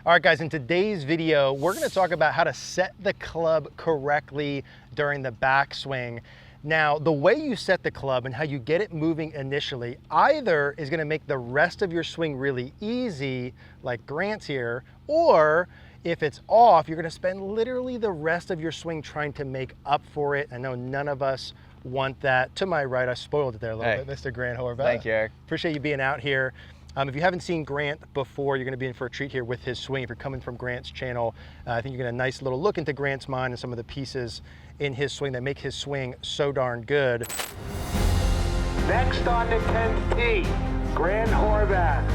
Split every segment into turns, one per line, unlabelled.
All right, guys, in today's video, we're gonna talk about how to set the club correctly during the backswing. Now, the way you set the club and how you get it moving initially either is gonna make the rest of your swing really easy, like Grant's here, or if it's off, you're gonna spend literally the rest of your swing trying to make up for it. I know none of us want that. To my right, I spoiled it there a little bit, Mr. Grant Horvat.
Thank you, Eric.
Appreciate you being out here. If you haven't seen Grant before, you're gonna be in for a treat here with his swing. If you're coming from Grant's channel, I think you're gonna get a nice little look into Grant's mind and some of the pieces in his swing that make his swing so darn good.
Next on the 10th tee, Grant Horvat.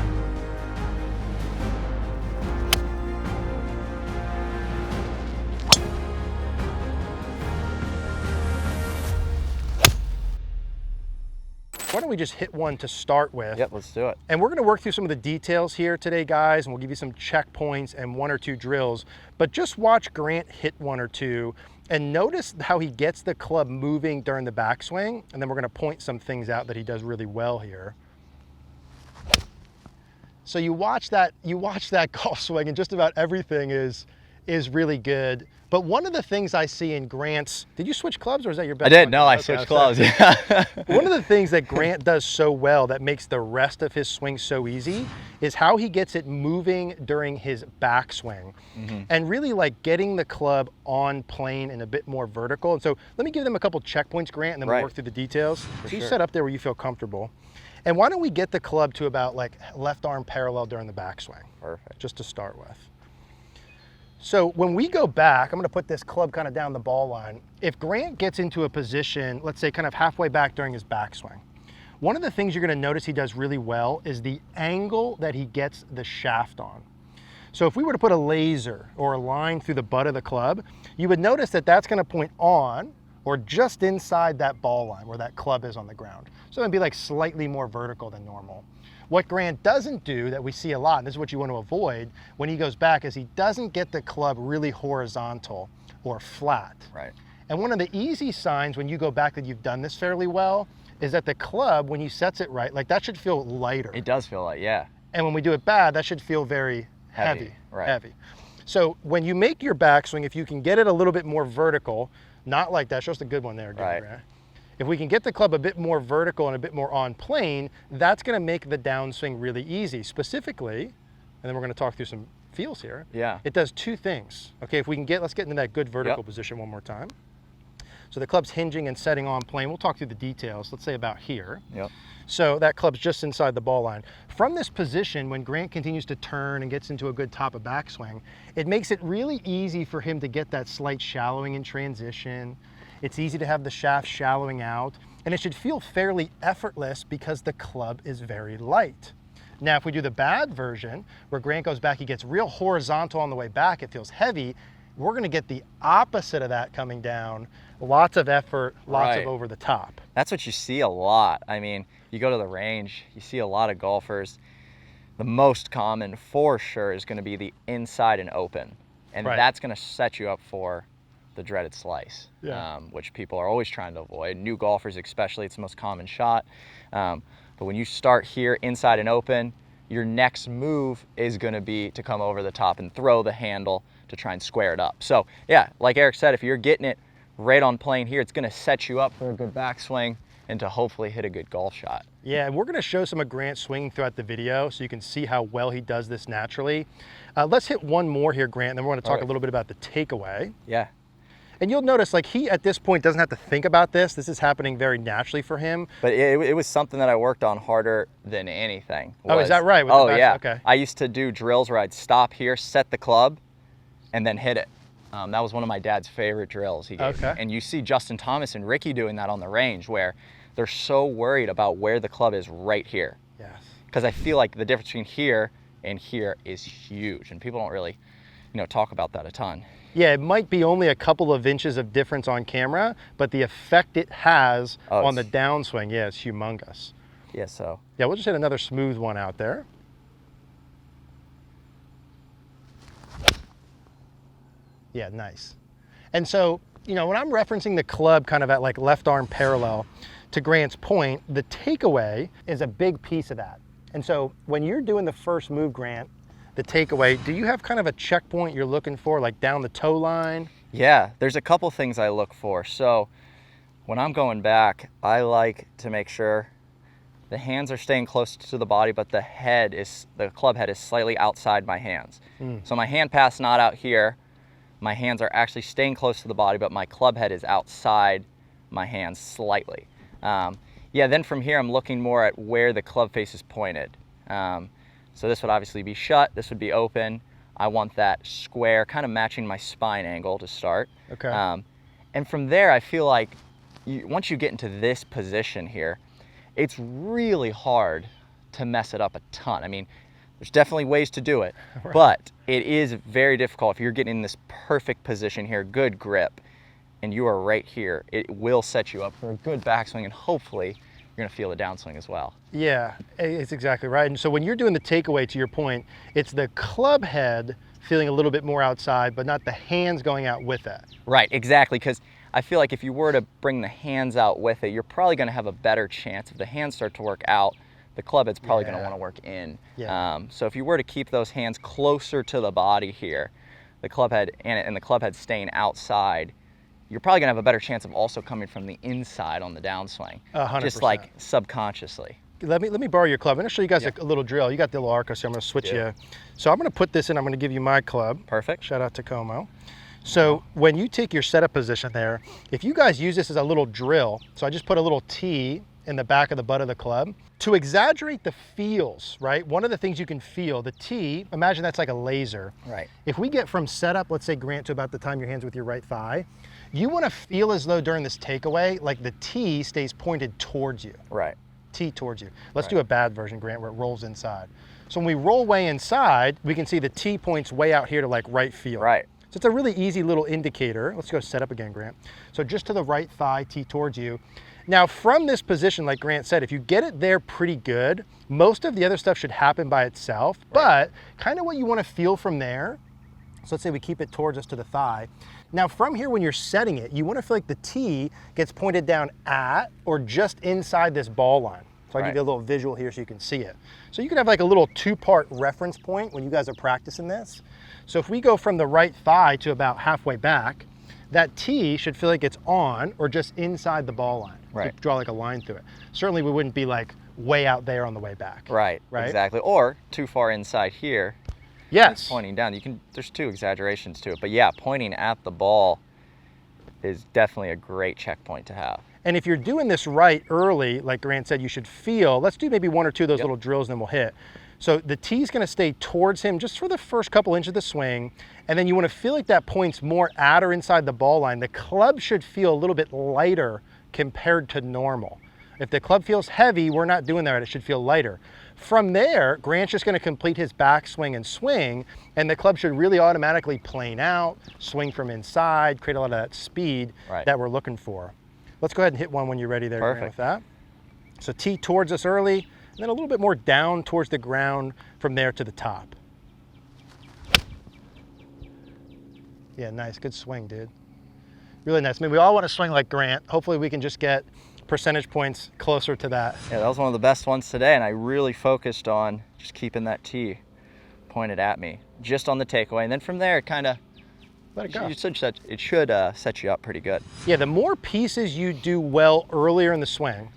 Why don't we just hit one to start with?
Yep, let's do it.
And we're gonna work through some of the details here today, guys, and we'll give you some checkpoints and one or two drills. But just watch Grant hit one or two and notice how he gets the club moving during the backswing. And then we're gonna point some things out that he does really well here. So you watch that golf swing, and just about everything is really good. But one of the things I see in Grant's, did you switch clubs or is that your best?
I did,
one?
no, I
Okay,
switched clubs, yeah.
One of the things that Grant does so well that makes the rest of his swing so easy is how he gets it moving during his backswing. And really like getting the club on plane and a bit more vertical. And so let me give them a couple checkpoints, Grant, and then we'll work through the details. So you set up there where you feel comfortable. And why don't we get the club to about like left arm parallel during the backswing?
Perfect.
Just to start with. So when we go back, I'm gonna put this club kind of down the ball line. If Grant gets into a position, let's say kind of halfway back during his backswing, one of the things you're gonna notice he does really well is the angle that he gets the shaft on. So if we were to put a laser or a line through the butt of the club, you would notice that that's gonna point on or just inside that ball line where that club is on the ground. So it'd be like slightly more vertical than normal. What Grant doesn't do that we see a lot, and this is what you want to avoid when he goes back, is he doesn't get the club really horizontal or flat.
Right.
And one of the easy signs when you go back that you've done this fairly well is that the club, when he sets it right, like that should feel lighter.
It does feel like, yeah.
And when we do it bad, that should feel very heavy.
Right.
Heavy. So when you make your backswing, if you can get it a little bit more vertical, not like that, show us the good one there,
right.
Grant. If we can get the club a bit more vertical and a bit more on plane, that's gonna make the downswing really easy. Specifically, and then we're gonna talk through some feels here.
Yeah.
It does two things. Okay, if we can let's get into that good vertical position one more time. So the club's hinging and setting on plane. We'll talk through the details, let's say about here.
Yep.
So that club's just inside the ball line. From this position, when Grant continues to turn and gets into a good top of backswing, it makes it really easy for him to get that slight shallowing in transition. It's easy to have the shaft shallowing out, and it should feel fairly effortless because the club is very light. Now, if we do the bad version, where Grant goes back, he gets real horizontal on the way back, it feels heavy, we're gonna get the opposite of that coming down. Lots of effort, lots of over the top.
That's what you see a lot. I mean, you go to the range, you see a lot of golfers. The most common, for sure, is gonna be the inside and open. And that's gonna set you up for the dreaded slice, which people are always trying to avoid. New golfers especially, it's the most common shot. But when you start here inside and open, your next move is gonna be to come over the top and throw the handle to try and square it up. So yeah, like Eric said, if you're getting it right on plane here, it's gonna set you up for a good backswing and to hopefully hit a good golf shot.
Yeah, and we're gonna show some of Grant's swing throughout the video so you can see how well he does this naturally. Let's hit one more here, Grant, and then we're gonna talk a little bit about the takeaway.
Yeah.
And you'll notice, like, he at this point doesn't have to think about this. This is happening very naturally for him.
But it was something that I worked on harder than anything.
Oh, is that right? With
oh,
the
yeah.
Okay.
I used to do drills where I'd stop here, set the club, and then hit it. That was one of my dad's favorite drills he gave me. And you see Justin Thomas and Ricky doing that on the range where they're so worried about where the club is right here.
Yes.
Because I feel like the difference between here and here is huge, and people don't really, talk about that a ton.
Yeah, it might be only a couple of inches of difference on camera, but the effect it has on the downswing, yeah, it's humongous.
Yeah, so.
Yeah, we'll just hit another smooth one out there. Yeah, nice. And so, when I'm referencing the club kind of at like left arm parallel to Grant's point, the takeaway is a big piece of that. And so when you're doing the first move, Grant, the takeaway, do you have kind of a checkpoint you're looking for, like down the toe line?
Yeah, there's a couple things I look for. So when I'm going back, I like to make sure the hands are staying close to the body, but the club head is slightly outside my hands. So my hand pass not out here. My hands are actually staying close to the body, but my club head is outside my hands slightly. Yeah, then from here, I'm looking more at where the club face is pointed. So this would obviously be shut, this would be open. I want that square, kind of matching my spine angle to start.
Okay.
And from there, I feel like once you get into this position here, it's really hard to mess it up a ton. I mean, there's definitely ways to do it, right, but it is very difficult if you're getting in this perfect position here, good grip, and you are right here. It will set you up for a good backswing, and hopefully you're gonna feel the downswing as well.
Yeah, it's exactly right. And so when you're doing the takeaway, to your point, it's the club head feeling a little bit more outside, but not the hands going out with it.
Right, exactly, because I feel like if you were to bring the hands out with it, you're probably gonna have a better chance. If the hands start to work out, the club head's probably gonna wanna work in.
Yeah.
So if you were to keep those hands closer to the body here, the club head and the club head staying outside, you're probably gonna have a better chance of also coming from the inside on the downswing.
100%.
Just like subconsciously.
Let me borrow your club. I'm gonna show you guys a little drill. You got the little Arca, so I'm gonna switch you. So I'm gonna put this in, I'm gonna give you my club.
Perfect.
Shout out to Como. So when you take your setup position there, if you guys use this as a little drill, so I just put a little T in the back of the butt of the club, to exaggerate the feels, right? One of the things you can feel, the T, imagine that's like a laser.
Right.
If we get from setup, let's say Grant, to about the time your hands with your right thigh, you wanna feel as though during this takeaway, like the T stays pointed towards you.
Right.
T towards you. Let's do a bad version, Grant, where it rolls inside. So when we roll way inside, we can see the T points way out here to like right field.
Right.
So it's a really easy little indicator. Let's go set up again, Grant. So just to the right thigh, T towards you. Now from this position, like Grant said, if you get it there pretty good, most of the other stuff should happen by itself, but kind of what you want to feel from there. So let's say we keep it towards us to the thigh. Now from here, when you're setting it, you want to feel like the T gets pointed down at or just inside this ball line. So I'll give you a little visual here so you can see it. So you could have like a little two-part reference point when you guys are practicing this. So if we go from the right thigh to about halfway back, that T should feel like it's on or just inside the ball line.
Right.
So draw like a line through it. Certainly we wouldn't be like way out there on the way back.
Right, exactly. Or too far inside here.
Yes.
Pointing down. There's two exaggerations to it, but yeah, pointing at the ball is definitely a great checkpoint to have.
And if you're doing this right early, like Grant said, you should feel, let's do maybe one or two of those little drills and then we'll hit. So the T's gonna stay towards him just for the first couple inches of the swing, and then you wanna feel like that point's more at or inside the ball line. The club should feel a little bit lighter compared to normal. If the club feels heavy, we're not doing that, it should feel lighter. From there, Grant's just gonna complete his backswing and swing, and the club should really automatically plane out, swing from inside, create a lot of that speed that we're looking for. Let's go ahead and hit one when you're ready there, Grant, with that. So T towards us early, and then a little bit more down towards the ground from there to the top. Yeah, nice, good swing, dude. Really nice. I mean, we all want to swing like Grant. Hopefully we can just get percentage points closer to that.
Yeah, that was one of the best ones today, and I really focused on just keeping that T pointed at me, just on the takeaway, and then from there, kind of
let it go.
It should set you up pretty good.
Yeah, the more pieces you do well earlier in the swing,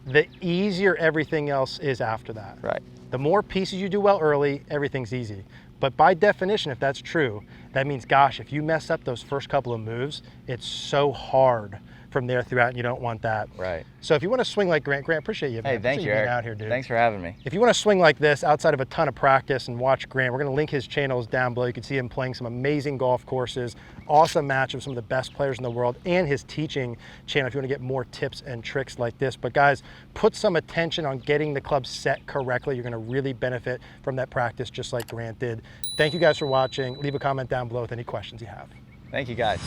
the easier everything else is after that.
Right.
The more pieces you do well early, everything's easy. But by definition, if that's true, that means, gosh, if you mess up those first couple of moves, it's so hard from there throughout, and you don't want that.
Right.
So if you want to swing like Grant, appreciate you.
Hey, thank you, Eric.
Out here, dude.
Thanks for having me.
If you want to swing like this outside of a ton of practice and watch Grant, we're going to link his channels down below. You can see him playing some amazing golf courses, awesome match of some of the best players in the world, and his teaching channel if you want to get more tips and tricks like this. But guys, put some attention on getting the club set correctly. You're going to really benefit from that practice just like Grant did. Thank you guys for watching. Leave a comment down below with any questions you have.
Thank you, guys.